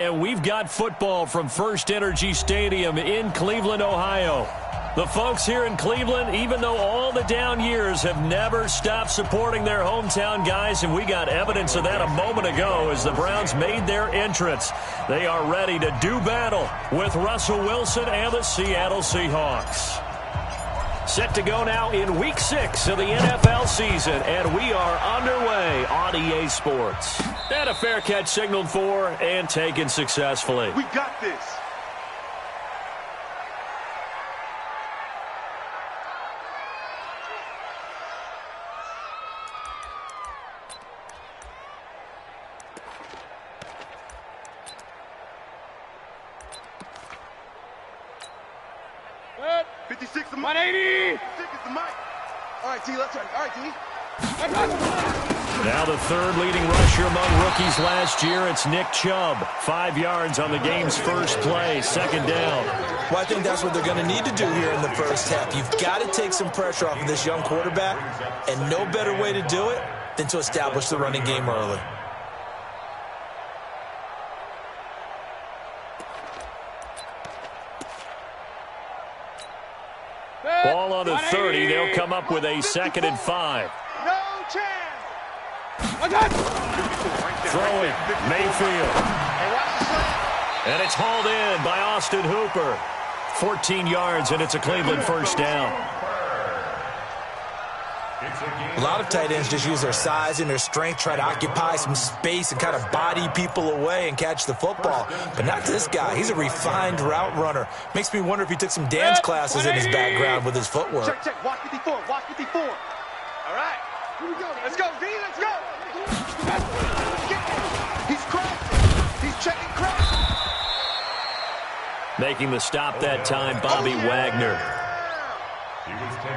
And we've got football from First Energy Stadium in Cleveland, Ohio. The folks here in Cleveland, even though all the down years, have never stopped supporting their hometown guys, and we got evidence of that a moment ago as the Browns made their entrance. They are ready to do battle with Russell Wilson and the Seattle Seahawks. Set to go now in Week 6 of the NFL season, and we are underway on EA Sports. And a fair catch signaled for and taken successfully. We got this. Good. 56 the 180. 6 is the mic. All right, T, let's try. All right, T. Now the third leading rusher among rookies last year, it's Nick Chubb. 5 yards on the game's first play, second down. Well, I think that's what they're going to need to do here in the first half. You've got to take some pressure off of this young quarterback, and no better way to do it than to establish the running game early. Ball on the 30. They'll come up with a 2nd and 5. No chance. Throwing, Mayfield. And it's hauled in by Austin Hooper. 14 yards, and it's a Cleveland first down. A lot of tight ends just use their size and their strength, try to occupy some space and kind of body people away and catch the football. But not this guy. He's a refined route runner. Makes me wonder if he took some dance classes in his background with his footwork. Check, check. Watch 54. Watch 54. All right. Here we go. Let's go, V. Let's go. He's crossing. He's checking crossing. Making the stop that time, Bobby Wagner.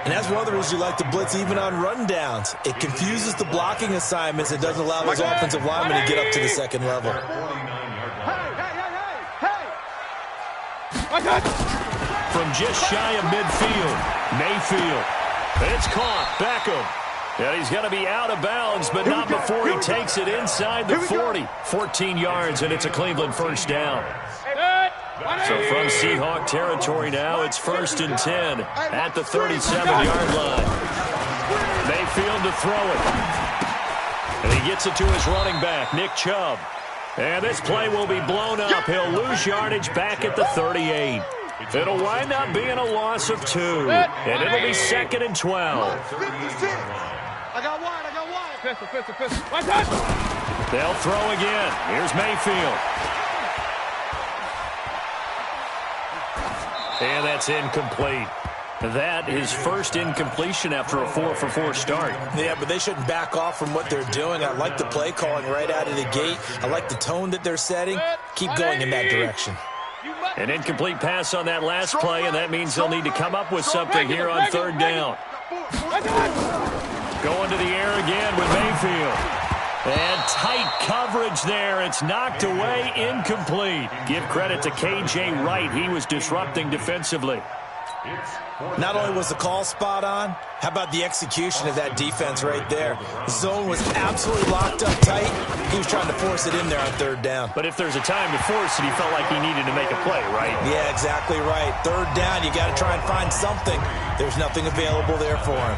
And that's one of the reasons you like to blitz even on rundowns. It confuses the blocking assignments. It doesn't allow those offensive linemen to get up to the second level. Hey, hey, hey, hey, hey. From just shy of midfield, Mayfield. It's caught. Beckham. And he's going to be out of bounds, but not before he takes it inside the 40. 14 yards, and it's a Cleveland first down. So from Seahawk territory now, it's 1st and 10 at the 37-yard line. Mayfield to throw it. And he gets it to his running back, Nick Chubb. And this play will be blown up. He'll lose yardage back at the 38. It'll wind up being a loss of 2. And it'll be 2nd and 12. I got one. Pistol. They'll throw again. Here's Mayfield. And that's incomplete. That is first incompletion after a 4-for-4 start. Yeah, but they shouldn't back off from what they're doing. I like the play calling right out of the gate. I like the tone that they're setting. Keep going in that direction. An incomplete pass on that last play, and that means they'll need to come up with something here on 3rd down. Going to the air again with Mayfield. And tight coverage there. It's knocked away, incomplete. Give credit to K.J. Wright. He was disrupting defensively. Not only was the call spot on, how about the execution of that defense right there? The zone was absolutely locked up tight. He was trying to force it in there on 3rd down. But if there's a time to force it, he felt like he needed to make a play, right? Yeah, exactly right. 3rd down, you got to try and find something. There's nothing available there for him.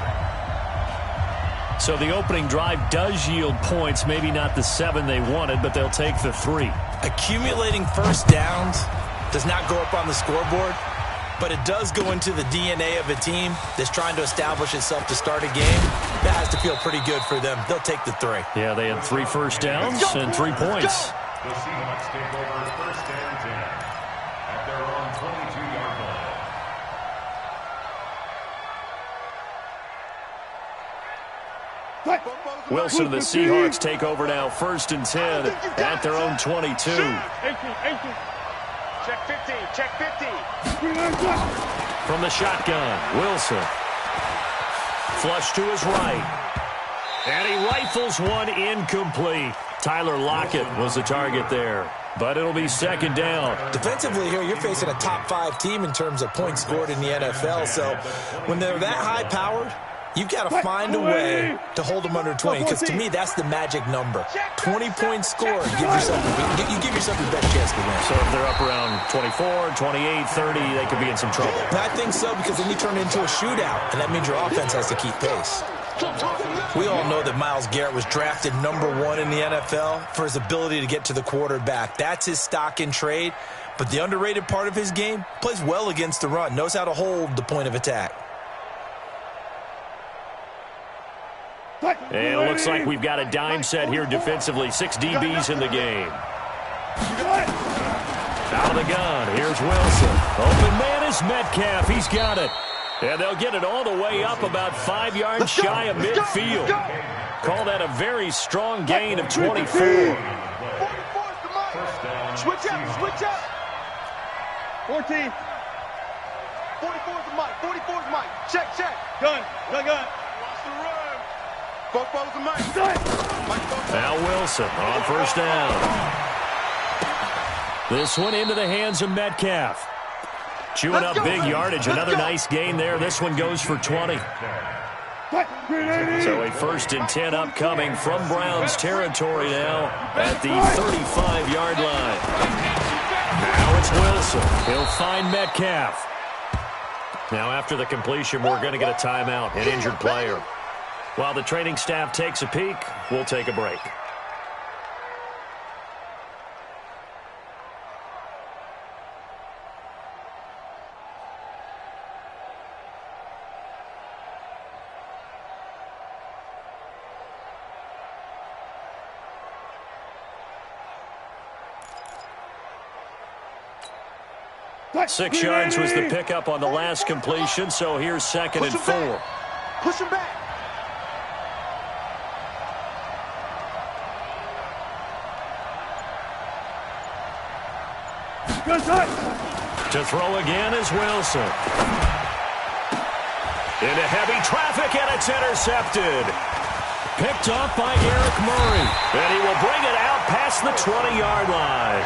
So the opening drive does yield points, maybe not the 7 they wanted, but they'll take the 3. Accumulating first downs does not go up on the scoreboard, but it does go into the DNA of a team that's trying to establish itself to start a game. That has to feel pretty good for them. They'll take the 3. Yeah, they had 3 first downs and 3 points. The Seahawks take over 1st and 10 at their own 22-yard line. Wilson and the Seahawks take over now, 1st and 10 at their own 22. 18. Check 15. Check 15. From the shotgun, Wilson. Flush to his right. And he rifles one incomplete. Tyler Lockett was the target there. But it'll be 2nd down. Defensively here, you're facing a top 5 team in terms of points scored in the NFL. So when they're that high-powered, You've got to find a way to hold them under 20, because to me, that's the magic number. 20-point score, you give yourself your best chance to win. So if they're up around 24, 28, 30, they could be in some trouble. I think so, because then you turn it into a shootout, and that means your offense has to keep pace. We all know that Myles Garrett was drafted #1 in the NFL for his ability to get to the quarterback. That's his stock in trade. But the underrated part of his game, plays well against the run, knows how to hold the point of attack. And it looks like we've got a dime set here defensively. 6 DBs in the game. Out of the gun, here's Wilson. Open man is Metcalf. He's got it. And they'll get it all the way up about 5 yards shy of midfield. Call that a very strong gain of 24. 44 is the mark. Switch up. 14. 44 is the mic. 44 is the mic. Check. Gun. Watch the run. 44 is the mic. Now Wilson on first down. This one into the hands of Metcalf. Chewing up big yardage. Another nice gain there. This one goes for 20. So a 1st and 10 upcoming from Browns territory now at the 35-yard line. Now it's Wilson. He'll find Metcalf. Now after the completion, we're going to get a timeout, an injured player. While the training staff takes a peek, we'll take a break. Six yards was the pickup on the last completion, so here's 2nd and 4. Push him back. To throw again is Wilson. Into heavy traffic, and it's intercepted. Picked off by Eric Murray, and he will bring it out past the 20-yard line.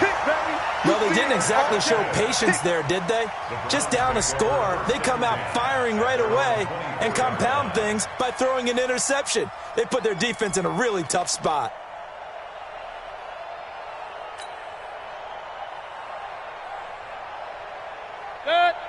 Well, they didn't exactly show patience there, did they? Just down a score, they come out firing right away and compound things by throwing an interception. They put their defense in a really tough spot.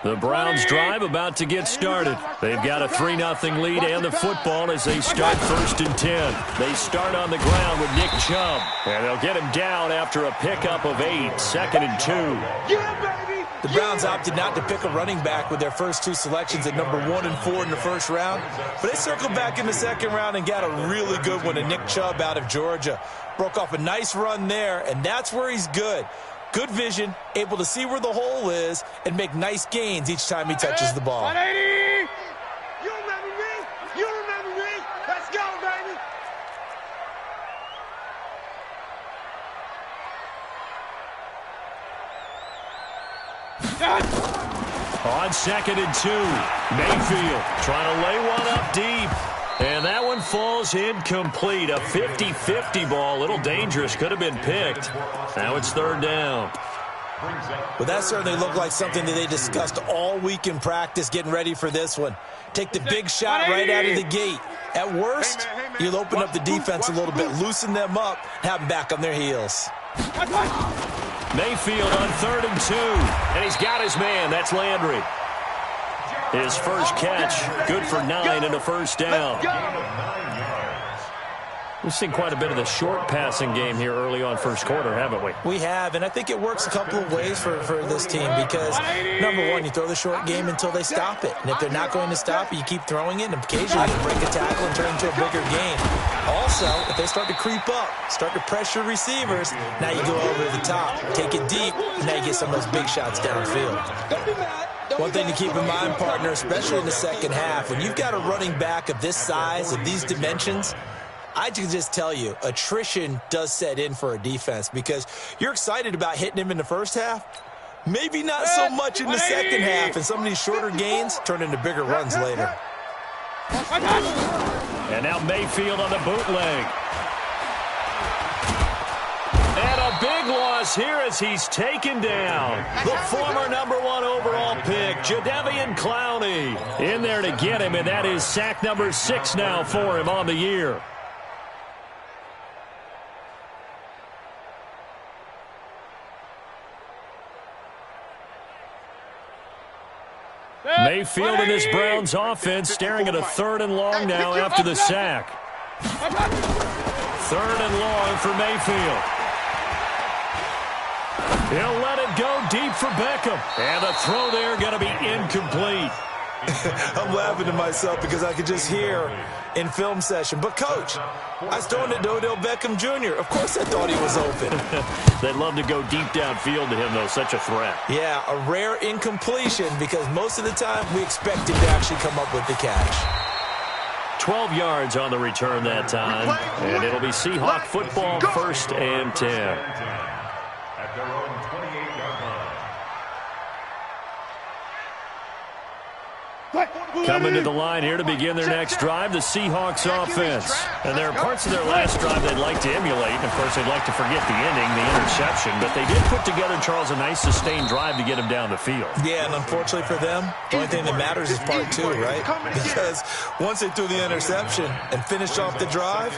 The Browns drive about to get started. They've got a 3-0 lead and the football as they start 1st and 10. They start on the ground with Nick Chubb, and they'll get him down after a pickup of 8, 2nd and 2. The Browns opted not to pick a running back with their first 2 selections at number 1 and 4 in the first round, but they circled back in the second round and got a really good one to Nick Chubb out of Georgia. Broke off a nice run there, and that's where he's good. Good vision, able to see where the hole is, and make nice gains each time he touches the ball. 180! You remember me? You remember me? Let's go, baby! On 2nd and 2, Mayfield trying to lay one up deep. And that one falls incomplete. A 50-50 ball. A little dangerous. Could have been picked. Now it's 3rd down. Well, that certainly looked like something that they discussed all week in practice getting ready for this one. Take the big shot right out of the gate. At worst, you'll open up the defense a little bit, loosen them up, have them back on their heels. Mayfield on 3rd and 2. And he's got his man. That's Landry. His first catch, good for 9 and a 1st down. We've seen quite a bit of the short passing game here early on 1st quarter, haven't we? We have, and I think it works a couple of ways for this team because, number one, you throw the short game until they stop it. And if they're not going to stop it, you keep throwing it, and occasionally you break a tackle and turn it into a bigger gain. Also, if they start to creep up, start to pressure receivers, now you go over the top, take it deep, and now you get some of those big shots downfield. One thing to keep in mind, partner, especially in the second half, when you've got a running back of this size, of these dimensions, I can just tell you, attrition does set in for a defense because you're excited about hitting him in the first half. Maybe not so much in the second half, and some of these shorter gains turn into bigger runs later. And now Mayfield on the bootleg. And a big one across here as he's taken down. The former #1 overall pick, Jadeveon Clowney, in there to get him, and that is sack number 6 now for him on the year. Mayfield and his Browns offense staring at a 3rd and long now after the sack. 3rd and long for Mayfield. He'll let it go deep for Beckham. And the throw there going to be incomplete. I'm laughing to myself because I could just hear in film session. But, Coach, I was throwing it to Odell Beckham Jr. Of course I thought he was open. They'd love to go deep downfield to him, though. Such a threat. Yeah, a rare incompletion because most of the time we expect him to actually come up with the catch. 12 yards on the return that time. And it'll be Seahawk football, 1st and 10. At their own 28-yard line. Coming to the line here to begin their next drive, the Seahawks offense. And there are parts of their last drive they'd like to emulate. And, of course, they'd like to forget the ending, the interception. But they did put together, Charles, a nice sustained drive to get him down the field. Yeah, and unfortunately for them, the only thing that matters is part 2, right? Because once they threw the interception and finished off the drive,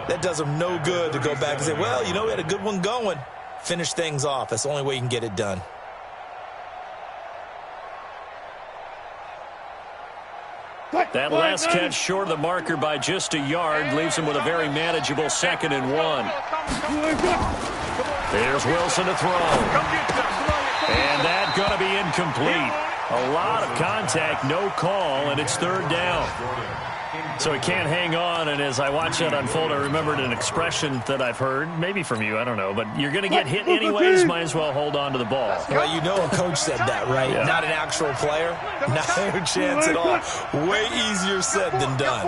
that does them no good to go back and say, well, you know, we had a good one going. Finish things off. That's the only way you can get it done. That last catch short of the marker by just a yard leaves him with a very manageable 2nd and 1. There's Wilson to throw. And that's going to be incomplete. A lot of contact, no call, and it's 3rd down. So he can't hang on, and as I watch that unfold, I remembered an expression that I've heard, maybe from you, I don't know, but you're going to get hit anyways, might as well hold on to the ball. Well, you know a coach said that, right? Yeah. Not an actual player, not a chance at all. Way easier said than done.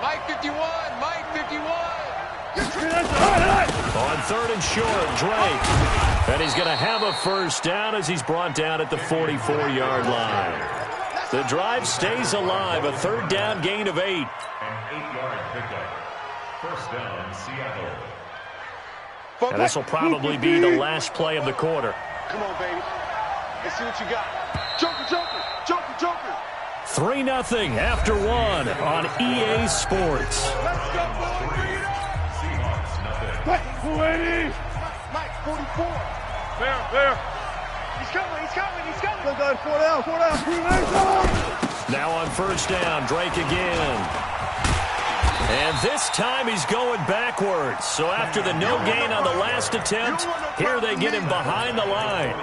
Mike 51, Mike 51. On 3rd and short, Drake. And he's going to have a 1st down as he's brought down at the 44-yard line. The drive stays alive, a 3rd down gain of 8. An 8-yard pickup. 1st down, Seattle. And this will probably be the last play of the quarter. Come on, baby. Let's see what you got. Joker, Joker, Joker, Joker. 3-0 after 1 on EA Sports. Let's go, boys. Seahawks, nothing. Mike, 44. Fair. He's coming. Good, 4 down. Now on 1st down, Drake again. And this time he's going backwards. So after the no gain on the last attempt, here they get him behind the line.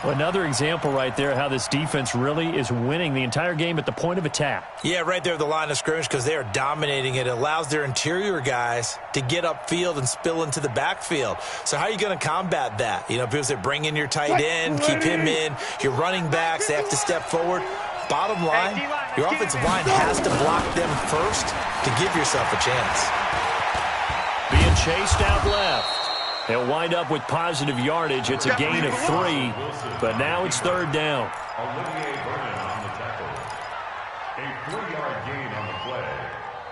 Another example right there how this defense really is winning the entire game at the point of attack. Yeah, right there at the line of scrimmage because they are dominating it. It allows their interior guys to get upfield and spill into the backfield. So how are you going to combat that? You know, people say bring in your tight end, keep him in. Your running backs, they have to step forward. Bottom line, your offensive line has to block them first to give yourself a chance. Being chased out left. He'll wind up with positive yardage. It's a gain of 3, but now it's 3rd down. Olivier Vernon on the tackle. A 3-yard gain on the play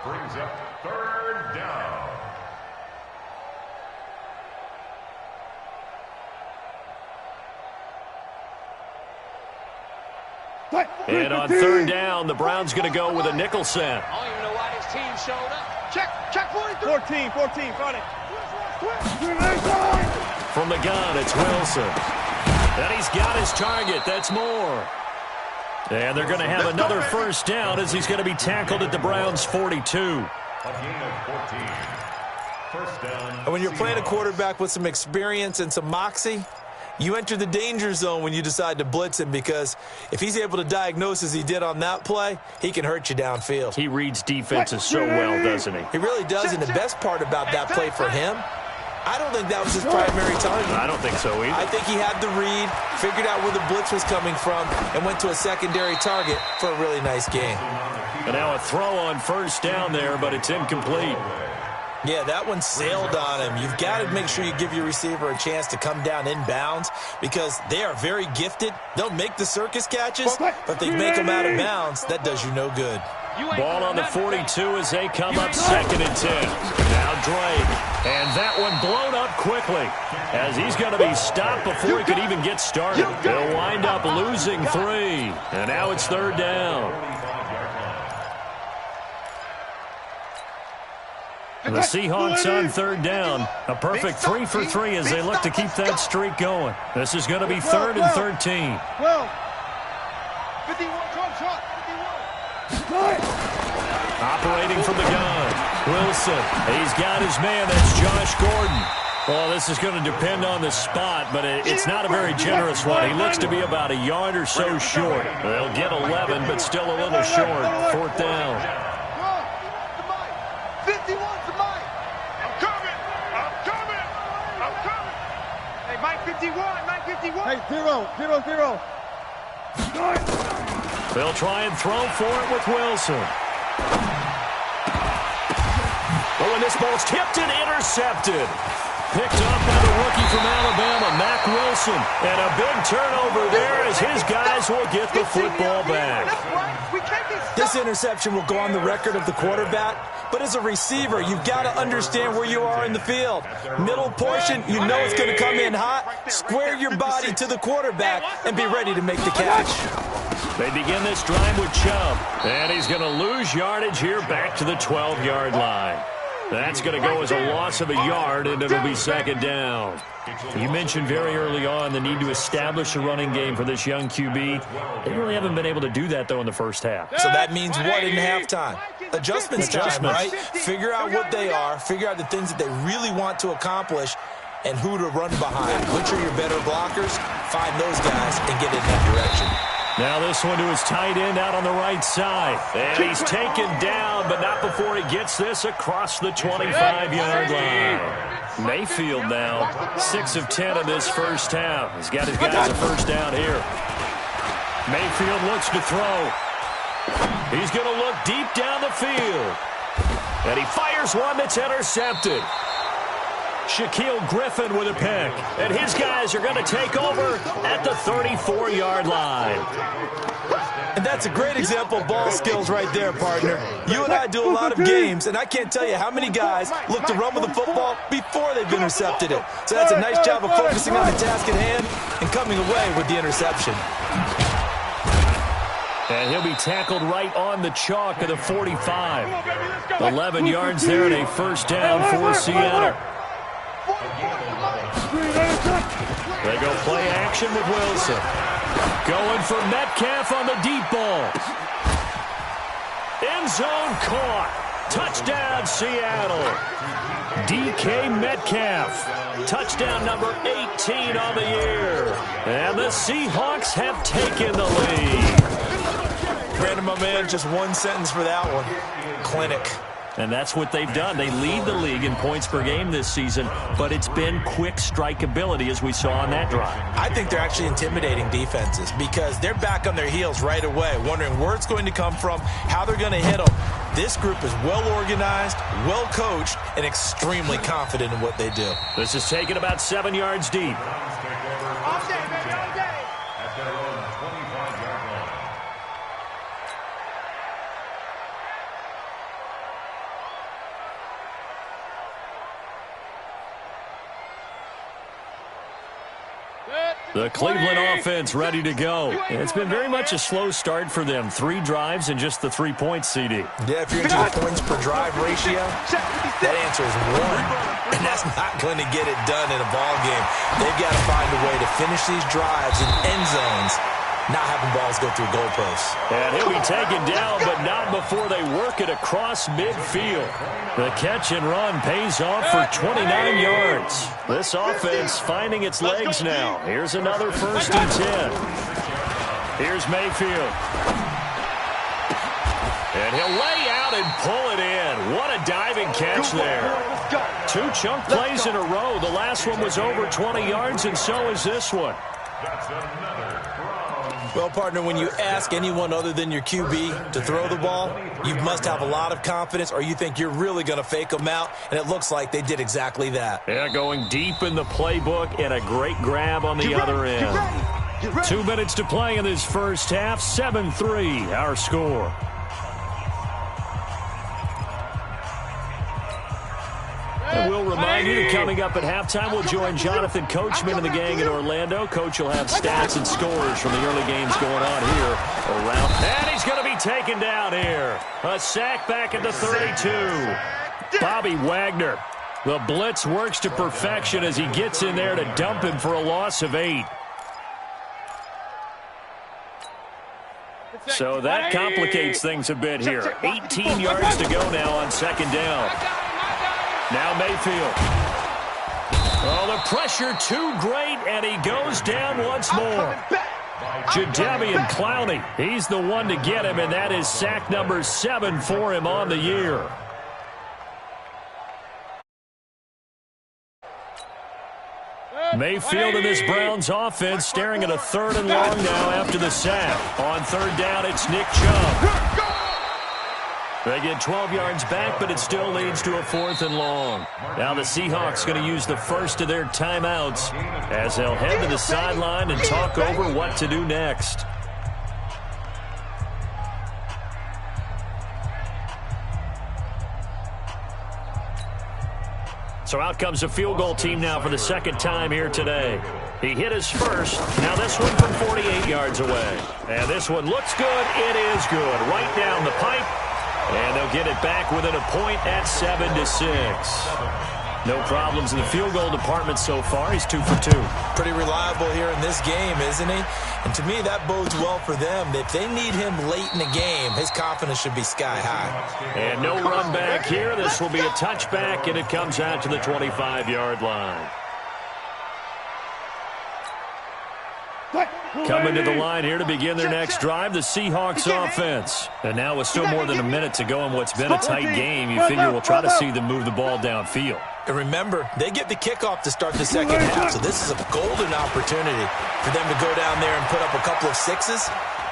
brings up 3rd down. And on 3rd down, the Browns going to go with a nickel set. I don't even know why this team showed up. Check 43. 14, got it. From the gun, it's Wilson. And he's got his target. That's more. And they're going to have another 1st down as he's going to be tackled at the Browns' 42. A gain of 14. 1st down. And when you're playing a quarterback with some experience and some moxie, you enter the danger zone when you decide to blitz him because if he's able to diagnose as he did on that play, he can hurt you downfield. He reads defenses so well, doesn't he? He really does, and the best part about that play for him, I don't think that was his primary target. I don't think so either. I think he had the read, figured out where the blitz was coming from, and went to a secondary target for a really nice game. And now a throw on 1st down there, but it's incomplete. Yeah, that one sailed on him. You've got to make sure you give your receiver a chance to come down inbounds because they are very gifted. They'll make the circus catches, but if they make them out of bounds, that does you no good. Ball on the 42 as they come up 2nd and 10. Now Drake. And that one blown up quickly as he's going to be stopped before he could even get started. He'll wind up losing 3. And now it's 3rd down. The Seahawks on 3rd down. A perfect 3 for 3 as they look to keep that streak going. This is going to be 3rd and 13. 51, Operating from the gun. Wilson, he's got his man. That's Josh Gordon. Well, this is going to depend on the spot, but it's not a very generous one. He looks to be about a yard or so short. They'll get 11, but still a little short. 4th down. 51's the mic. I'm coming. Hey, Mike 51, Mike 51. Hey, 0. They'll try and throw for it with Wilson. Oh, and this ball's tipped and intercepted. Picked up by the rookie from Alabama, Mack Wilson. And a big turnover there as his guys will get the football back. This interception will go on the record of the quarterback, but as a receiver, you've got to understand where you are in the field. Middle portion, you know it's going to come in hot. Square your body to the quarterback and be ready to make the catch. They begin this drive with Chubb, and he's going to lose yardage here back to the 12-yard line. That's going to go as a loss of a yard, and it'll be 2nd down. You mentioned very early on the need to establish a running game for this young QB. They really haven't been able to do that, though, in the first half. So that means what in halftime? Adjustments time, right? Figure out what they are, figure out the things that they really want to accomplish, and who to run behind. Which are your better blockers? Find those guys and get in that direction. Now this one to his tight end out on the right side. And he's taken down, but not before he gets this across the 25-yard line. Mayfield now, 6 of 10 in this first half. He's got his guys a first down here. Mayfield looks to throw. He's going to look deep down the field. And he fires one that's intercepted. Shaquille Griffin with a pick. And his guys are going to take over at the 34-yard line. And that's a great example of ball skills right there, partner. You and I do a lot of games, and I can't tell you how many guys look to run with the football before they've intercepted it. So that's a nice job of focusing on the task at hand and coming away with the interception. And he'll be tackled right on the chalk of the 45. 11 yards there and a first down for Seattle. They go play action with Wilson. Going for Metcalf on the deep ball. End zone caught. Touchdown, Seattle. DK Metcalf. Touchdown number 18 on the year. And the Seahawks have taken the lead. Brandon, my man, just one sentence for that one. Clinic. And that's what they've done. They lead the league in points per game this season, but it's been quick strikeability as we saw on that drive. I think they're actually intimidating defenses because they're back on their heels right away, wondering where it's going to come from, how they're going to hit them. This group is well organized, well coached, and extremely confident in what they do. This is taken about 7 yards deep. The Cleveland offense ready to go. It's been very much a slow start for them. 3 drives and just the 3 points, CD. Yeah, if you're into the points per drive ratio, that answer is 1. And that's not going to get it done in a ball game. They've got to find a way to finish these drives in end zones, not having balls go through goalposts. And he'll be taken down, but not before they work it across midfield. The catch and run pays off for 29 yards. This offense finding its legs now. Here's another 1st and 10. Here's Mayfield. And he'll lay out and pull it in. What a diving catch there. 2 chunk plays in a row. The last one was over 20 yards, and so is this one. Well, partner, when you ask anyone other than your QB to throw the ball, you must have a lot of confidence or you think you're really going to fake them out, and it looks like they did exactly that. Yeah, going deep in the playbook and a great grab on the other end. 2 minutes to play in this first half. 7-3, our score. will remind you that coming up at halftime, we'll join Jonathan Coachman and the gang in Orlando. Coach will have stats and scores from the early games going on here around. And he's going to be taken down here. A sack back at the 32. Bobby Wagner. The blitz works to perfection as he gets in there to dump him for a loss of 8. So that complicates things a bit here. 18 yards to go now on second down. Now Mayfield. Oh, the pressure too great, and he goes down once more. Jadeveon Clowney, he's the one to get him, and that is sack number 7 for him on the year. Mayfield and this Browns offense staring at a 3rd and long now after the sack. On 3rd down, it's Nick Chubb. They get 12 yards back, but it still leads to a 4th and long. Now the Seahawks going to use the first of their timeouts as they'll head to the sideline and talk over what to do next. So out comes the field goal team now for the second time here today. He hit his first. Now this one from 48 yards away. And this one looks good. It is good. Right down the pipe. And they'll get it back within a point at 7-6. No problems in the field goal department so far. He's 2 for 2. Pretty reliable here in this game, isn't he? And to me, that bodes well for them. If they need him late in the game, his confidence should be sky high. And no run back here. This will be a touchback, and it comes out to the 25-yard line. Coming to the line here to begin their next drive, the Seahawks offense. And now with still more than a minute to go in what's been a tight game, you figure we'll try to see them move the ball downfield. And remember, they get the kickoff to start the second half, so this is a golden opportunity for them to go down there and put up a couple of 6s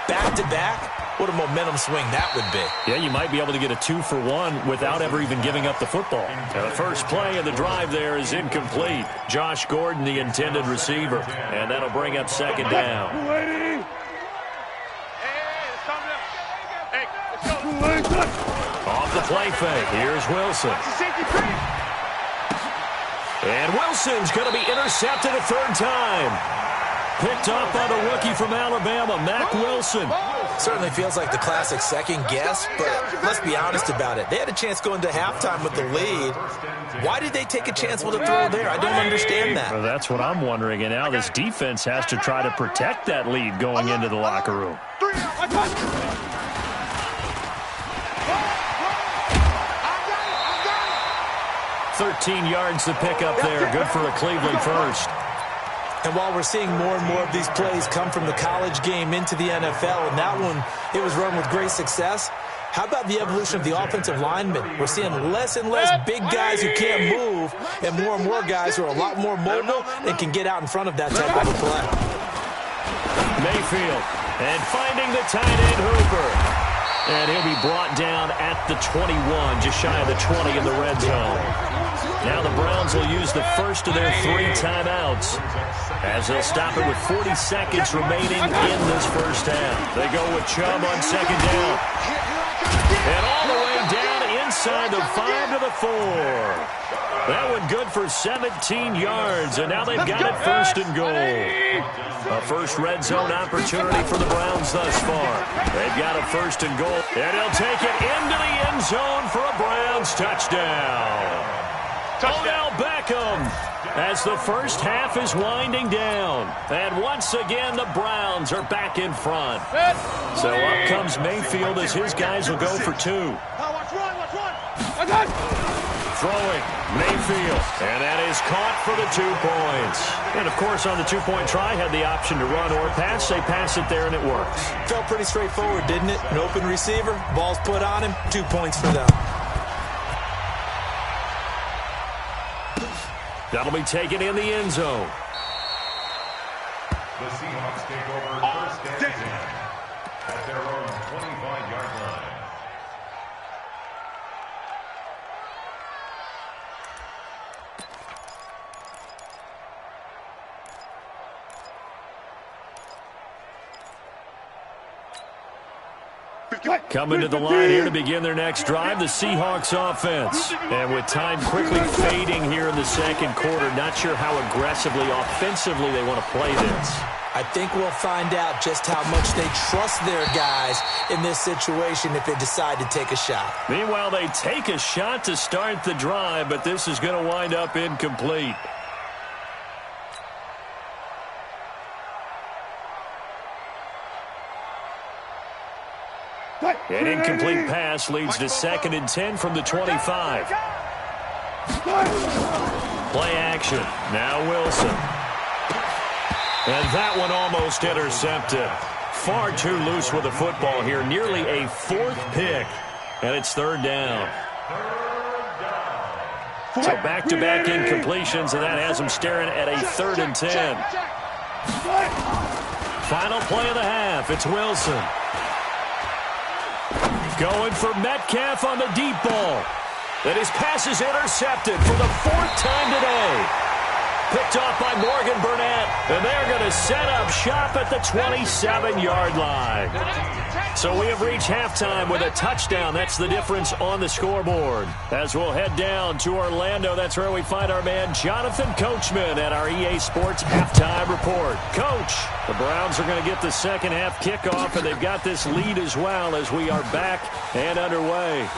back-to-back. What a momentum swing that would be. Yeah, you might be able to get a 2 for 1 without ever even giving up the football. Now, the first play of the drive there is incomplete. Josh Gordon, the intended receiver, and that'll bring up second down. Off the play fake, here's Wilson. And Wilson's going to be intercepted a 3rd time. Picked up by the rookie from Alabama, Mack Wilson. Certainly feels like the classic second guess, but let's be honest about it. They had a chance going to halftime with the lead. Why did they take a chance with a throw there? I don't understand that. Well, that's what I'm wondering, and now this defense has to try to protect that lead going into the locker room. 13 yards to pick up there. Good for a Cleveland first. And while we're seeing more and more of these plays come from the college game into the NFL, and that one, it was run with great success, how about the evolution of the offensive linemen? We're seeing less and less big guys who can't move and more guys who are a lot more mobile and can get out in front of that type of a play. Mayfield, and finding the tight end Hooper. And he'll be brought down at the 21, just shy of the 20 in the red zone. Now the Browns will use the first of their 3 timeouts as they'll stop it with 40 seconds remaining in this first half. They go with Chubb on second down. And all the way down inside the 5 to the 4. That one good for 17 yards, and now they've got it 1st and goal. A first red zone opportunity for the Browns thus far. They've got a 1st and goal, and he'll take it into the end zone for a Browns touchdown. Odell Beckham as the first half is winding down. And once again, the Browns are back in front. So up comes Mayfield as his guys will go for 2. Throwing, Mayfield, and that is caught for the 2 points. And, of course, on the 2-point try, had the option to run or pass. They pass it there, and it works. Felt pretty straightforward, didn't it? An open receiver, ball's put on him, 2 points for them. That'll be taken in the end zone. The Seahawks take over 1st and 10 at their own 25-yard line. Coming to the line here to begin their next drive, the Seahawks offense. And with time quickly fading here in the second quarter, not sure how aggressively, offensively they want to play this. I think we'll find out just how much they trust their guys in this situation if they decide to take a shot. Meanwhile, they take a shot to start the drive, but this is going to wind up incomplete. An incomplete pass leads to 2nd and 10 from the 25. Play action. Now Wilson. And that one almost intercepted. Far too loose with the football here. Nearly a 4th pick. And it's 3rd down. So back-to-back incompletions, and that has them staring at a 3rd and 10. Final play of the half. It's Wilson. Going for Metcalf on the deep ball. And his pass is intercepted for the 4th time today. Picked off by Morgan Burnett. And they're going to set up shop at the 27-yard line. So we have reached halftime with a touchdown. That's the difference on the scoreboard. As we'll head down to Orlando, that's where we find our man Jonathan Coachman at our EA Sports Halftime Report. Coach, the Browns are going to get the second half kickoff, and they've got this lead as well as we are back and underway.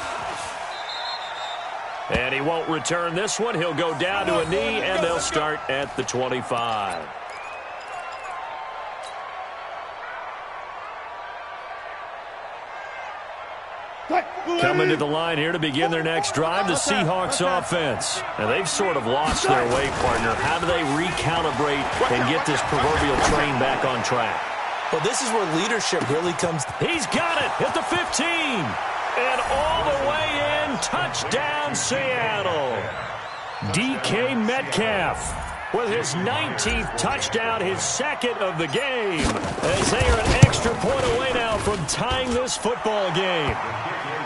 And he won't return this one. He'll go down to a knee, and they'll start at the 25. Coming to the line here to begin their next drive, the Seahawks offense. And they've sort of lost their way, partner. How do they recalibrate and get this proverbial train back on track? Well, this is where leadership really comes. He's got it at the 15. And all the way in, touchdown Seattle. DK Metcalf with his 19th touchdown, his 2nd of the game. As they are an extra point away now from tying this football game.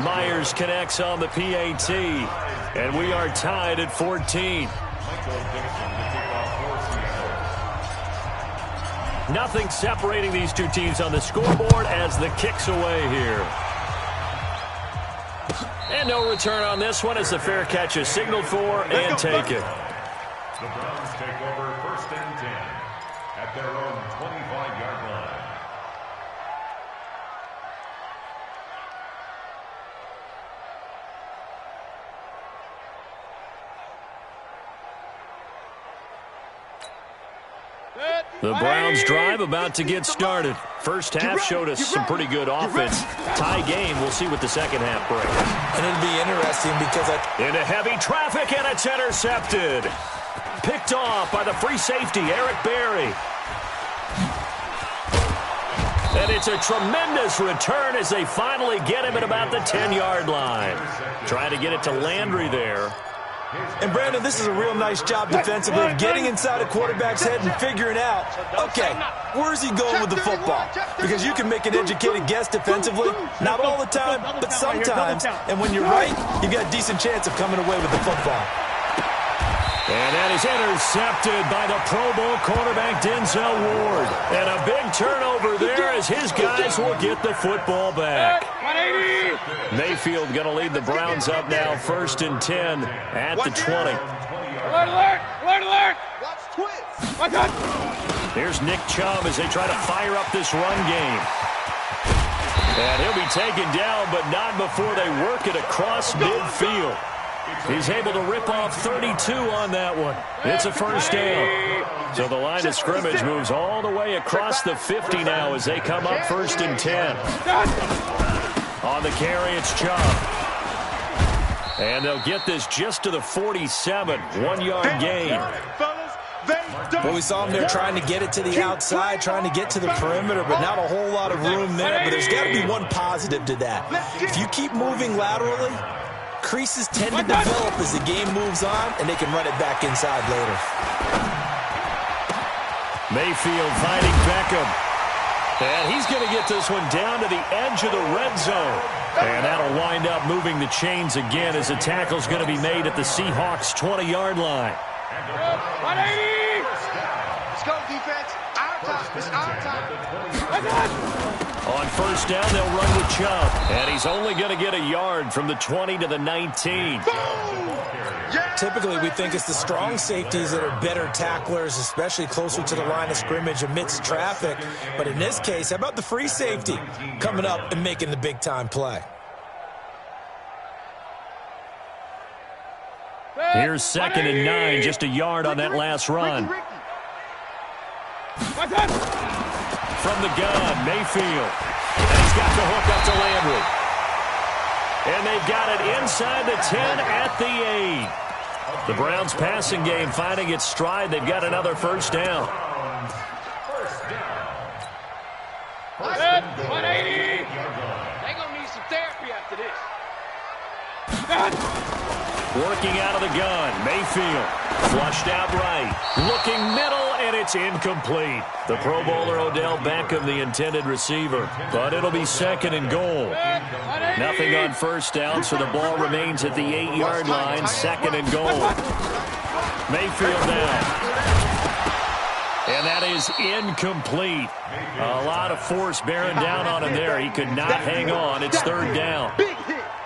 Myers connects on the PAT, and we are tied at 14. Nothing separating these two teams on the scoreboard as the kick's away here. And no return on this one as the fair catch is signaled for and taken. The Browns take over 1st and 10 at their own 25-yard line. The Browns drive about to get started. First half showed us some pretty good offense. Tie game. We'll see what the second half brings. And it'll be interesting because into heavy traffic, and it's intercepted. Picked off by the free safety, Eric Berry. And it's a tremendous return as they finally get him at about the 10-yard line. Trying to get it to Landry there. And, Brandon, this is a real nice job defensively of getting inside a quarterback's head and figuring out, okay, where's he going with the football? Because you can make an educated guess defensively, not all the time, but sometimes. And when you're right, you've got a decent chance of coming away with the football. And that is intercepted by the Pro Bowl cornerback Denzel Ward. And a big turnover there as his guys will get the football back. 180. Mayfield going to lead the Browns up now, 1st and 10 at the 20. Alert, alert, alert, alert. Watch twist. My God. Here's Nick Chubb as they try to fire up this run game. And he'll be taken down, but not before they work it across midfield. He's able to rip off 32 on that one. It's a 1st down. So the line of scrimmage moves all the way across the 50 now as they come up 1st and 10. On the carry, it's Chubb. And they'll get this just to the 47, 1-yard gain. Well, we saw him there trying to get it to the outside, trying to get to the perimeter, but not a whole lot of room there. But there's got to be one positive to that. If you keep moving laterally, creases tend to develop as the game moves on, and they can run it back inside later. Mayfield fighting Beckham. And he's going to get this one down to the edge of the red zone. And that'll wind up moving the chains again as the tackle's going to be made at the Seahawks' 20-yard line. 180. Let's go, defense. Our time. It's our time. On first down, they'll run with Chubb. And he's only going to get a yard from the 20 to the 19. Typically, we think it's the strong safeties that are better tacklers, especially closer to the line of scrimmage amidst traffic. But in this case, how about the free safety coming up and making the big-time play? Here's 2nd and 9, just a yard on that last run. From the gun, Mayfield. And he's got the hook up to Landry. And they've got it inside the 10 at the 8. The Browns passing game finding its stride. They've got another first down. 180. They're going to need some therapy after this. Working out of the gun, Mayfield. Flushed out right. Looking middle, and it's incomplete. The Pro Bowler Odell Beckham, the intended receiver. But it'll be 2nd and goal. Nothing on first down, so the ball remains at the 8-yard line. 2nd and goal. Mayfield down. And that is incomplete. A lot of force bearing down on him there. He could not hang on. It's 3rd down.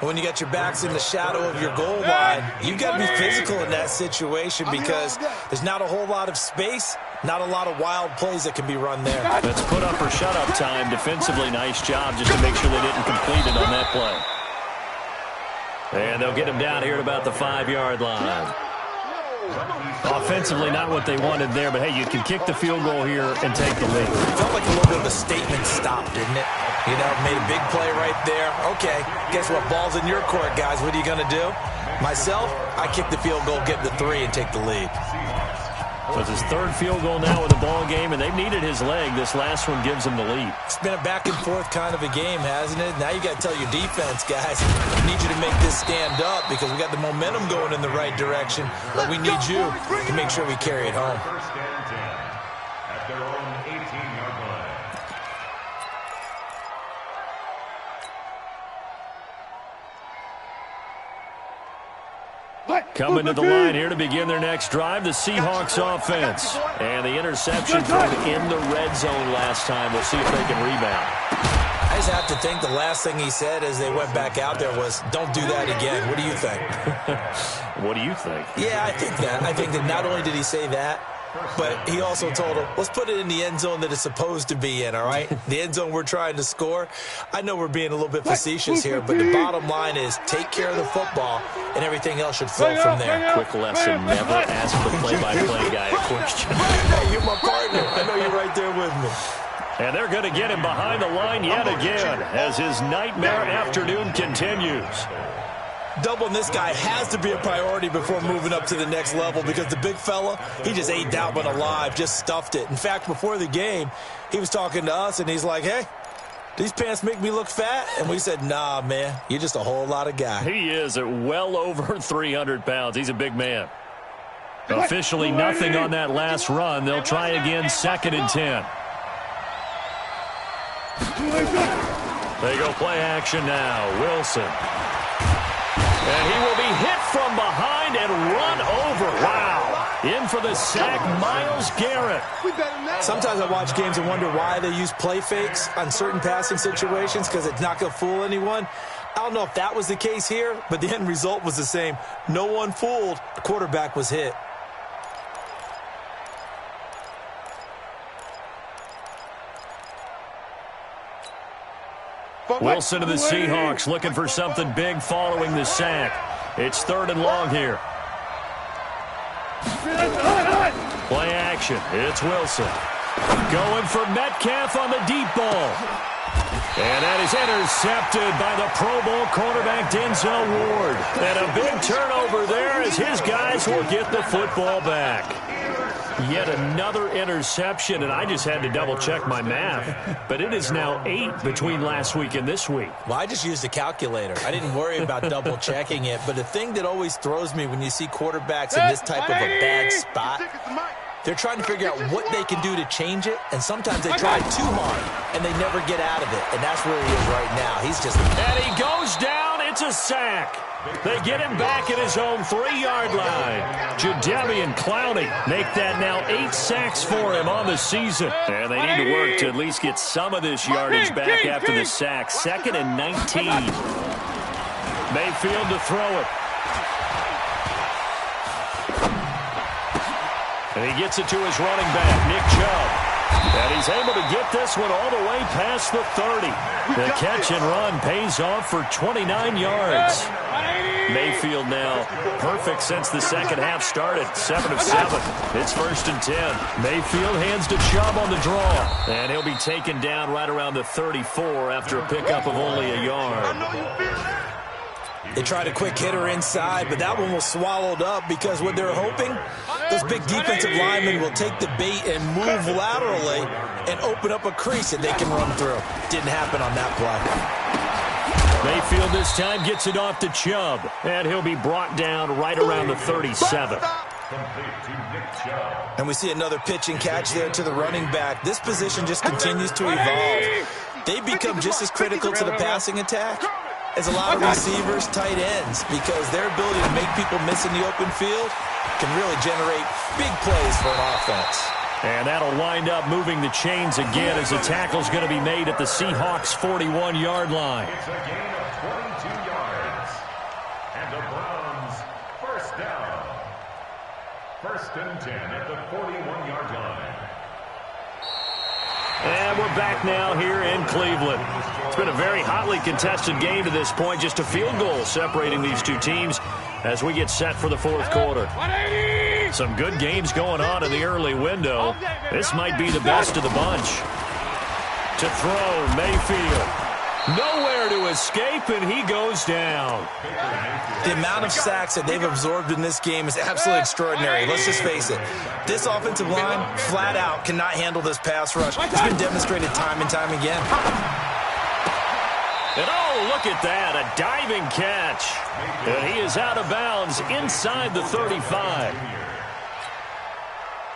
When you got your backs in the shadow of your goal line, you've got to be physical in that situation because there's not a whole lot of space, not a lot of wild plays that can be run there. That's put up or shut up time. Defensively, nice job just to make sure they didn't complete it on that play. And they'll get him down here at about the 5-yard line. Offensively, not what they wanted there, but hey, you can kick the field goal here and take the lead. It felt like a little bit of a statement stop, didn't it? You know, made a big play right there. Okay, guess what? Ball's in your court, guys. What are you going to do? Myself, I kick the field goal, get the 3, and take the lead. So it's his 3rd field goal now with the ball game, and they've needed his leg. This last one gives him the lead. It's been a back-and-forth kind of a game, hasn't it? Now you got to tell your defense, guys, we need you to make this stand up because we got the momentum going in the right direction, but we need you to make sure we carry it home. First and 10 at their own 18-yard line. Coming to the line here to begin their next drive, the Seahawks offense. And the interception from in the red zone last time. We'll see if they can rebound. I just have to think the last thing he said as they went back out there was, don't do that again. What do you think? What do you think? Yeah, I think that. I think that not only did he say that, but he also told him, let's put it in the end zone that it's supposed to be in, all right? The end zone we're trying to score. I know we're being a little bit facetious here, but the bottom line is take care of the football, and everything else should flow from there. Quick lesson, never ask the play-by-play guy a question. Hey, you're my partner. I know you're right there with me. And they're going to get him behind the line yet again as his nightmare afternoon continues. Doubling this guy has to be a priority before moving up to the next level because the big fella, he just ate that one alive, just stuffed it. In fact, before the game, he was talking to us, and he's like, hey, these pants make me look fat? And we said, nah, man, you're just a whole lot of guy. He is at well over 300 pounds. He's a big man. Officially nothing on that last run. They'll try again, 2nd and 10. They go play action now. Wilson. And he will be hit from behind and run over. Wow. In for the sack, Myles Garrett. Sometimes I watch games and wonder why they use play fakes on certain passing situations because it's not going to fool anyone. I don't know if that was the case here, but the end result was the same. No one fooled. The quarterback was hit. Wilson of the Seahawks looking for something big following the sack. It's 3rd and long here. Play action. It's Wilson. Going for Metcalf on the deep ball. And that is intercepted by the Pro Bowl cornerback Denzel Ward. And a big turnover there as his guys will get the football back. Yet another interception, and I just had to double-check my math. But it is now 8 between last week and this week. Well, I just used a calculator. I didn't worry about double-checking it. But the thing that always throws me when you see quarterbacks in this type of a bad spot, they're trying to figure out what they can do to change it, and sometimes they try too hard, and they never get out of it. And that's where he is right now. He's just... And he goes down. It's It's a sack. They get him back at his own 3-yard line. Jadeveon Clowney make that now 8 sacks for him on the season. And they need to work to at least get some of this yardage back after the sack. 2nd and 19. Mayfield to throw it. And he gets it to his running back, Nick Chubb. And he's able to get this one all the way past the 30. The catch and run pays off for 29 yards. Mayfield now perfect since the second half started. 7 of 7. It's 1st and 10. Mayfield hands to Chubb on the draw. And he'll be taken down right around the 34 after a pickup of only a yard. They tried a quick hitter inside, but that one was swallowed up because what they're hoping, those big defensive linemen will take the bait and move laterally and open up a crease that they can run through. Didn't happen on that play. Mayfield this time gets it off to Chubb, and he'll be brought down right around the 37. And we see another pitch and catch there to the running back. This position just continues to evolve. They become just as critical to the passing attack as a lot of receivers, tight ends, because their ability to make people miss in the open field can really generate big plays for an offense. And that'll wind up moving the chains again as the tackle's going to be made at the Seahawks' 41-yard line. It's a gain of 22 yards. And the Browns, first down. 1st and 10 at the 41-yard line. And we're back now here in Cleveland. It's been a very hotly contested game to this point. Just a field goal separating these two teams as we get set for the 4th quarter. Some good games going on in the early window. This might be the best of the bunch. To throw, Mayfield. Nowhere to escape, and he goes down. The amount of sacks that they've absorbed in this game is absolutely extraordinary. Let's just face it. This offensive line, flat out, cannot handle this pass rush. It's been demonstrated time and time again. And oh, look at that, a diving catch. And he is out of bounds inside the 35.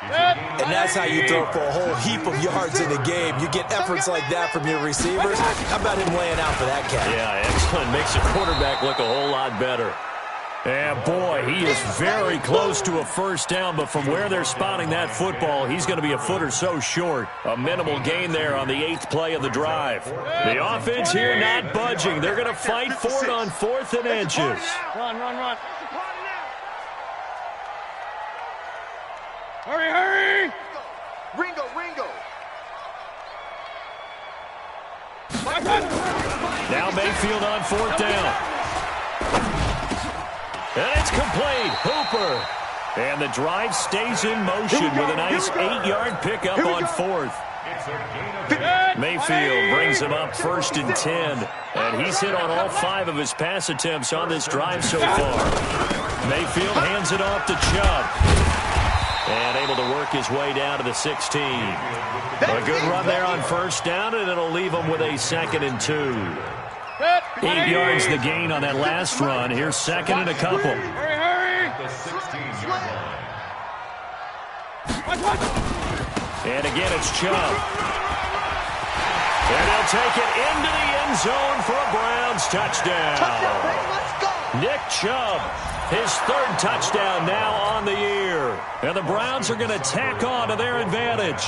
And that's how you throw for a whole heap of yards in a game. You get efforts like that from your receivers. How about him laying out for that catch? Yeah, excellent. Makes the quarterback look a whole lot better. And boy, he is very close to a first down, but from where they're spotting that football, he's going to be a foot or so short. A minimal gain there on the 8th play of the drive. The offense here not budging. They're going to fight for it on 4th and inches. Run. Hurry! Ringo! Now Mayfield on 4th down. And it's complete. Hooper. And the drive stays in motion with a nice 8-yard pickup on 4th. Mayfield brings him up 1st and 10. And he's hit on all 5 of his pass attempts on this drive so far. Mayfield hands it off to Chubb. And able to work his way down to the 16. A good run there on 1st down, and it'll leave him with a 2nd and 2. 8 yards the gain on that last run. Here's 2nd and a couple. Hurry! The 16-yard line. And again, it's Chubb. And he'll take it into the end zone for a Browns touchdown. Nick Chubb, his 3rd touchdown now on the year. And the Browns are going to tack on to their advantage.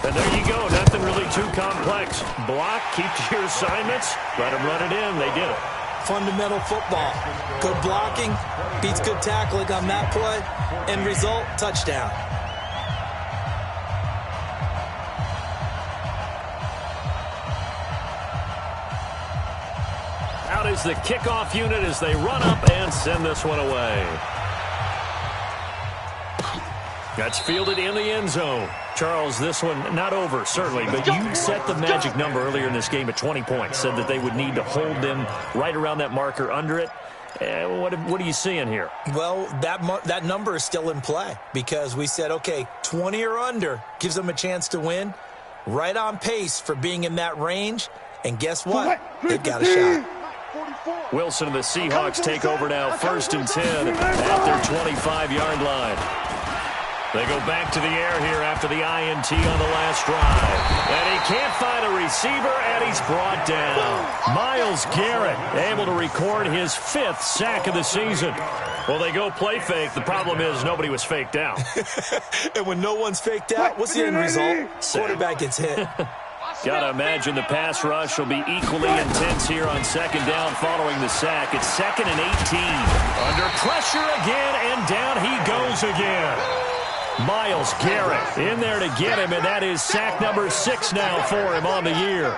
And there you go, nothing really too complex. Block, keep to your assignments, let them run it in. They did it. Fundamental football. Good blocking beats good tackling on that play. End result, touchdown. Out is the kickoff unit as they run up and send this one away. That's fielded in the end zone. Charles, this one not over, certainly, but you set the magic number earlier in this game at 20 points, said that they would need to hold them right around that marker under it. What are you seeing here? Well, that number is still in play because we said, okay, 20 or under gives them a chance to win. Right on pace for being in that range. And guess what? They've got a shot. Wilson and the Seahawks take over now, 1st and 10 at their 25-yard line. They go back to the air here after the INT on the last drive. And he can't find a receiver, and he's brought down. Myles Garrett able to record his 5th sack of the season. Well, they go play fake. The problem is nobody was faked out. And when no one's faked out, what's the end result? Quarterback gets hit. Got to imagine the pass rush will be equally intense here on 2nd down following the sack. It's 2nd and 18. Under pressure again, and down he goes again. Myles Garrett in there to get him, and that is sack number 6 now for him on the year.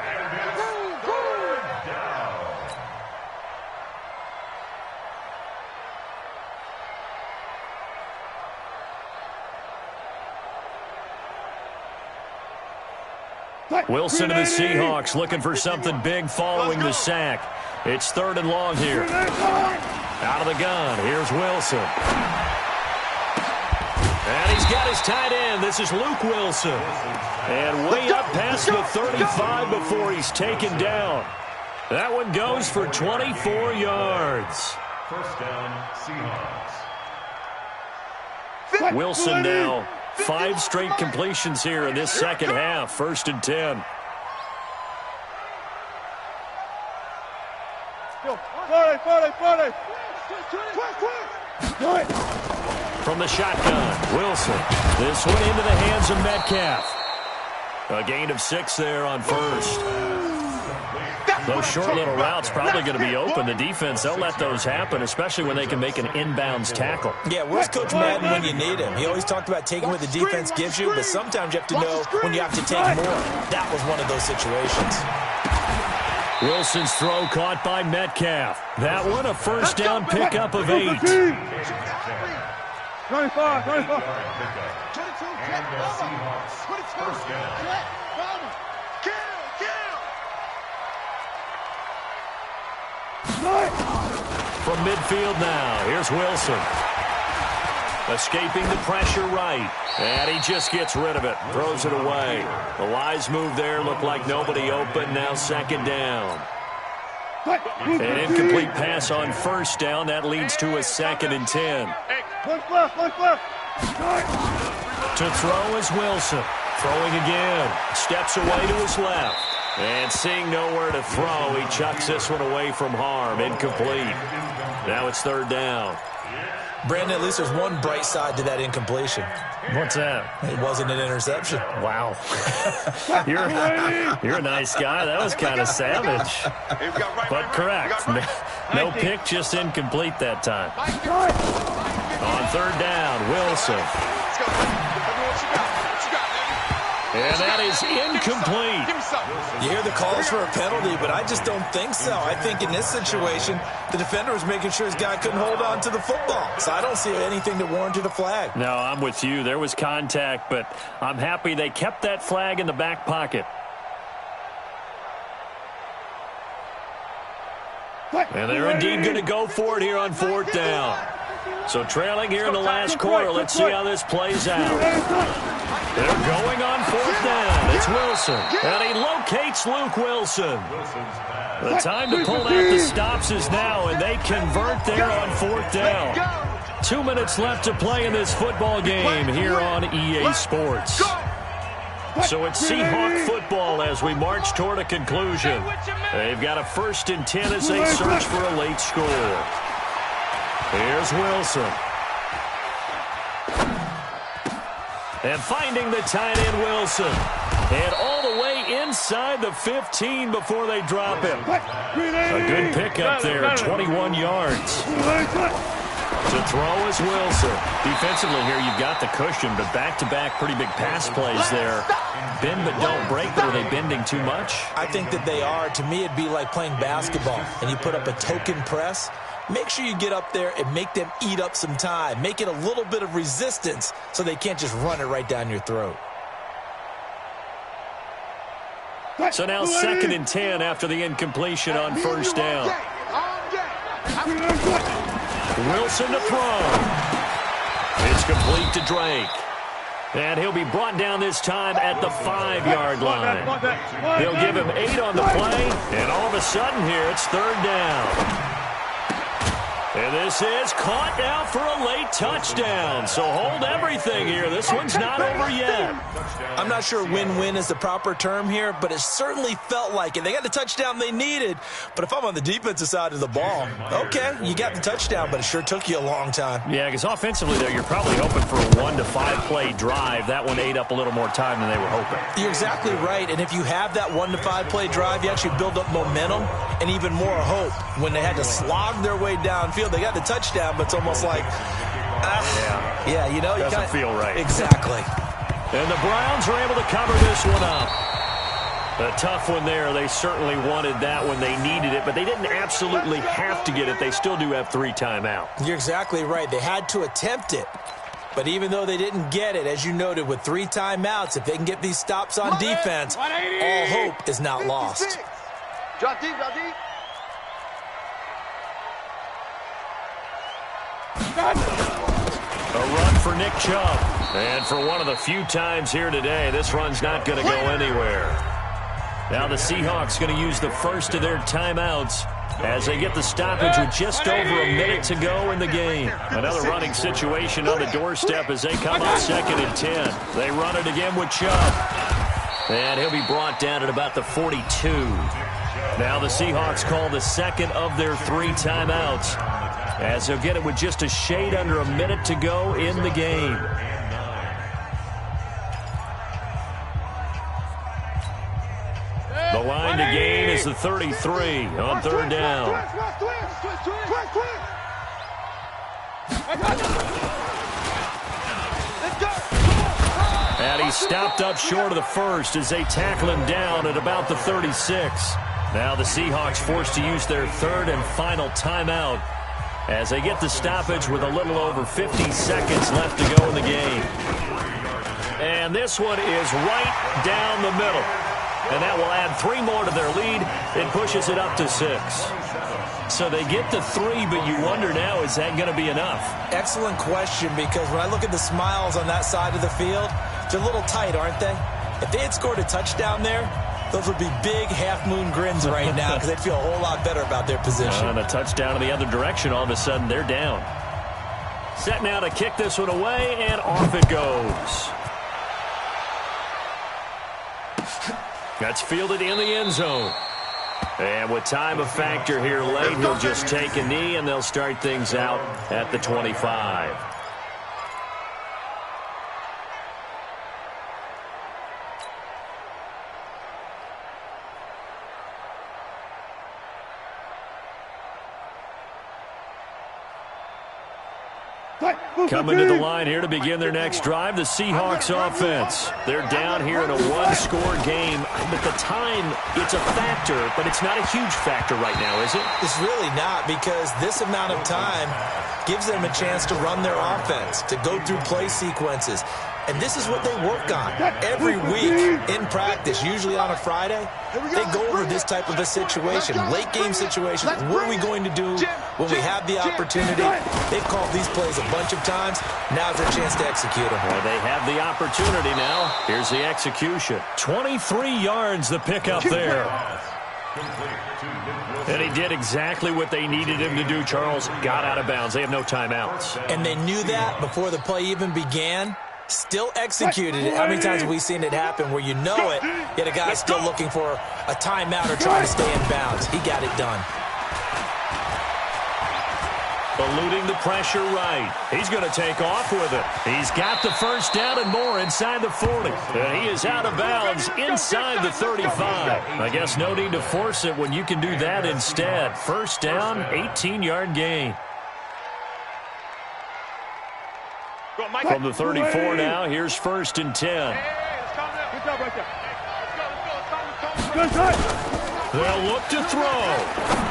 Wilson and the Seahawks looking for something big following the sack. It's 3rd and long here. Out of the gun, here's Wilson. And he's got his tight end. This is Luke Wilson. And way up past the 35 before he's taken down. That one goes for 24 yards. 1st down, Seahawks. Wilson now 5 straight completions here in this 2nd half. 1st and 10. From the shotgun, Wilson. This one into the hands of Metcalf. A gain of 6 there on 1st. Those short little routes probably going to be open. The defense, they'll let those happen, especially when they can make an inbounds tackle. Yeah, where's Coach Madden when you need him? He always talked about taking what the defense gives you, but sometimes you have to know when you have to take more. That was one of those situations. Wilson's throw caught by Metcalf. That one a 1st down pickup of 8. 25. And the Seahawks 1st down. From midfield now, here's Wilson. Escaping the pressure right. And he just gets rid of it. Throws it away. The wise move there. Looked like nobody open. Now 2nd down. An incomplete pass on 1st down. That leads to a 2nd and 10. To throw is Wilson. Throwing again. Steps away to his left. And seeing nowhere to throw, he chucks this one away from harm. Incomplete. Now it's 3rd down. Brandon, at least there's one bright side to that incompletion. What's that? It wasn't an interception. Wow. You're a nice guy. That was kind of savage. But correct. No pick, just incomplete that time. On 3rd down, Wilson. And that is incomplete. You hear the calls for a penalty, but I just don't think so. I think in this situation, the defender was making sure his guy couldn't hold on to the football. So I don't see anything that warranted a flag. No, I'm with you. There was contact, but I'm happy they kept that flag in the back pocket. And they're indeed going to go for it here on 4th down. So trailing here in the last quarter, let's see how this plays out. They're going on 4th down. It's Wilson. And he locates Luke Wilson. The time to pull out the stops is now, and they convert there on 4th down. 2 minutes left to play in this football game here on EA Sports. So it's Seahawk football as we march toward a conclusion. They've got a 1st and 10 as they search for a late score. Here's Wilson. And finding the tight end, Wilson. And all the way inside the 15 before they drop him. A good pickup there, 21 yards. To throw is Wilson. Defensively here, you've got the cushion, but back-to-back pretty big pass plays there. Bend but don't break, but are they bending too much? I think that they are. To me, it'd be like playing basketball, and you put up a token press. Make sure you get up there and make them eat up some time. Make it a little bit of resistance so they can't just run it right down your throat. So now 2nd and 10 after the incompletion on 1st down. Wilson to throw. It's complete to Drake. And he'll be brought down this time at the 5-yard line. They'll give him 8 on the play, and all of a sudden here it's 3rd down. And this is caught now for a late touchdown. So hold everything here. This one's not over yet. I'm not sure win-win is the proper term here, but it certainly felt like it. They got the touchdown they needed. But if I'm on the defensive side of the ball, okay, you got the touchdown, but it sure took you a long time. Yeah, because offensively there, you're probably hoping for a 1 to 5 play drive. That one ate up a little more time than they were hoping. You're exactly right. And if you have that 1 to 5 play drive, you actually build up momentum and even more hope. When they had to slog their way downfield, they got the touchdown, but it's almost like, you know, doesn't feel right. Exactly. And the Browns are able to cover this one up. A tough one there. They certainly wanted that when they needed it, but they didn't absolutely have to get it. They still do have 3 timeouts. You're exactly right. They had to attempt it. But even though they didn't get it, as you noted, with 3 timeouts, if they can get these stops on defense, all hope is not lost. Drop deep, drop deep. A run for Nick Chubb. And for one of the few times here today, this run's not going to go anywhere. Now the Seahawks going to use the first of their timeouts as they get the stoppage with just over a minute to go in the game. Another running situation on the doorstep as they come up 2nd and 10. They run it again with Chubb. And he'll be brought down at about the 42. Now the Seahawks call the second of their 3 timeouts, as they'll get it with just a shade under a minute to go in the game. The line to gain is the 33 on 3rd down. And he's stopped up short of the first as they tackle him down at about the 36. Now the Seahawks forced to use their 3rd and final timeout as they get the stoppage with a little over 50 seconds left to go in the game. And this one is right down the middle. And that will add 3 more to their lead. It pushes it up to 6. So they get the 3, but you wonder now, is that going to be enough? Excellent question, because when I look at the smiles on that side of the field, they're a little tight, aren't they? If they had scored a touchdown there, those would be big half-moon grins right now because they'd feel a whole lot better about their position. And a touchdown in the other direction, all of a sudden they're down. Set now to kick this one away, and off it goes. That's fielded in the end zone. And with time a factor here late, he'll just take a knee, and they'll start things out at the 25. Coming to the line here to begin their next drive, the Seahawks offense. They're down here in a 1-score game. But the time, it's a factor, but it's not a huge factor right now, is it? It's really not, because this amount of time gives them a chance to run their offense, to go through play sequences. And this is what they work on every week in practice, usually on a Friday. They go over this type of a situation, late game situation. What are we going to do when we have the opportunity? They've called these plays a bunch of times. Now's their chance to execute them. Well, they have the opportunity now. Here's the execution. 23 yards, the pickup there. And he did exactly what they needed him to do, Charles. Got out of bounds. They have no timeouts. And they knew that before the play even began. Still executed it. How many times have we seen it happen where you know it, yet a guy's still looking for a timeout or trying to stay in bounds? He got it done. Eluding the pressure right. He's going to take off with it. He's got the first down and more inside the 40. And he is out of bounds inside the 35. I guess no need to force it when you can do that instead. First down, 18-yard gain. From the 34 now, here's 1st and 10. Good job right there. They'll look to throw.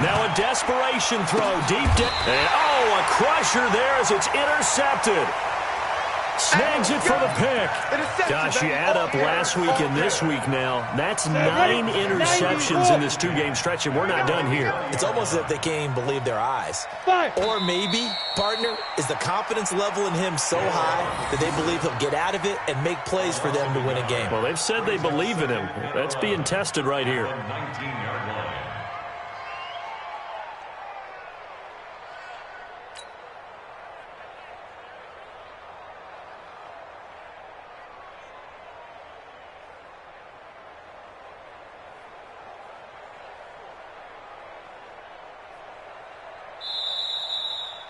Now a desperation throw deep down. And a crusher there as it's intercepted. Snags it for the pick. Gosh, you add up last week and this week now. That's 9 interceptions in this 2-game stretch, and we're not done here. It's almost as if they can't even believe their eyes. Or maybe, partner, is the confidence level in him so high that they believe he'll get out of it and make plays for them to win a game. Well, they've said they believe in him. That's being tested right here.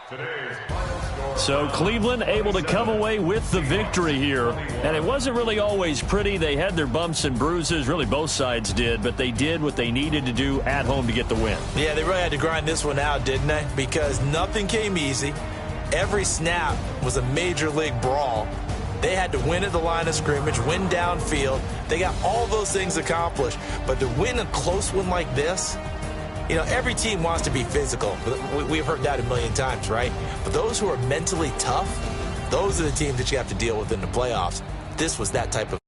Today's final score. So Cleveland able to come away with the victory here. And it wasn't really always pretty. They had their bumps and bruises. Really, both sides did. But they did what they needed to do at home to get the win. Yeah, they really had to grind this one out, didn't they? Because nothing came easy. Every snap was a major league brawl. They had to win at the line of scrimmage, win downfield. They got all those things accomplished. But to win a close one like this, you know, every team wants to be physical. We've heard that a million times, right? But those who are mentally tough, those are the teams that you have to deal with in the playoffs. This was that type of